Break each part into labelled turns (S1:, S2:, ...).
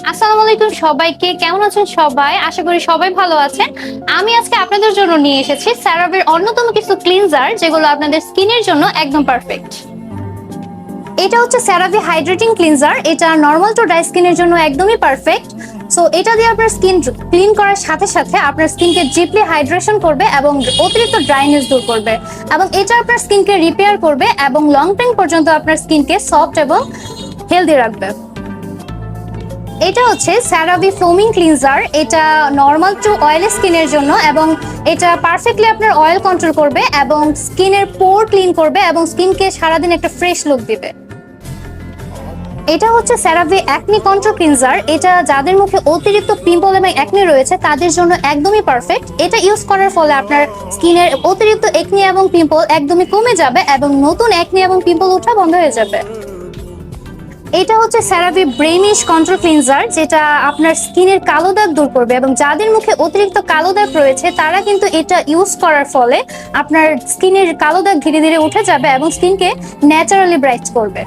S1: আসসালামু আলাইকুম সবাইকে, কেমন আছেন সবাই? আশা করি সবাই ভালো আছেন। আমি আজকে আপনাদের জন্য নিয়ে এসেছি সেরাভির অন্যতম কিছু ক্লিনজার, যেগুলো আপনাদের স্কিনের জন্য একদম পারফেক্ট। এটা হচ্ছে সেরাভি হাইড্রেটিং ক্লিনজার। এটা নরমাল টু ড্রাই স্কিনের জন্য একদমই পারফেক্ট। সো এটা দিয়ে আপনার স্কিন ক্লিন করার সাথে সাথে আপনার স্কিনকে ডিপলি হাইড্রেশন করবে এবং অতিরিক্ত ড্রাইনেস দূর করবে, এবং এটা আপনার স্কিনকে রিপেয়ার করবে এবং লং টাইম পর্যন্ত আপনার স্কিনকে সফট এবং হেলদি রাখবে। এটা হচ্ছে সেরাভি ফোমিং ক্লিনজার। এটা নরমাল টু অয়েলি স্কিনের জন্য, এবং এটা পারফেক্টলি আপনার অয়েল কন্ট্রোল করবে এবং স্কিনের পোর ক্লিন করবে এবং স্কিনকে সারাদিন একটা ফ্রেশ লুক দিবে। এটা হচ্ছে সেরাভি অ্যাকনি কন্ট্রোল ক্লিনজার। এটা যাদের মুখে অতিরিক্ত পিম্পল এবং অ্যাকনি রয়েছে তাদের জন্য একদমই পারফেক্ট। এটা ইউজ করার ফলে আপনার স্কিনের অতিরিক্ত অ্যাকনি এবং পিম্পল একদমই কমে যাবে এবং নতুন অ্যাকনি এবং পিম্পল ওঠা বন্ধ হয়ে যাবে। এটা হচ্ছে সেরাভি ব্লেমিশ কন্ট্রোল ক্লিনজার, যেটা আপনার স্কিনের কালো দাগ দূর করবে, এবং যাদের মুখে অতিরিক্ত কালো দাগ রয়েছে তারা কিন্তু এটা ইউজ করার ফলে আপনার স্কিনের কালো দাগ ধীরে ধীরে উঠে যাবে এবং স্কিনকে ন্যাচারালি ব্রাইট করবে।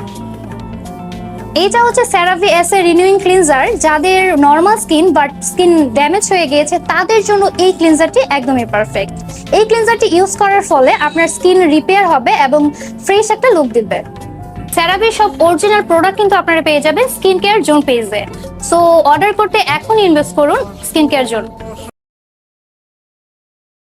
S1: এটা হচ্ছে সেরাভি এসএ রিনিউইং ক্লিনজার। যাদের normal skin but skin damage হয়ে গিয়েছে তাদের জন্য এই ক্লিনজারটি একদমই পারফেক্ট। এই ক্লিনজারটি ইউজ করার ফলে আপনার স্কিন রিপেয়ার হবে এবং ফ্রেশ একটা লুক দিবে। সেরাভির সব অরিজিনাল প্রোডাক্ট কিন্তু আপনারা পেয়ে যাবেন স্কিন কেয়ার জোন পেজে। সো অর্ডার করতে এখনই ইনভেস্ট করুন স্কিন কেয়ার জোন।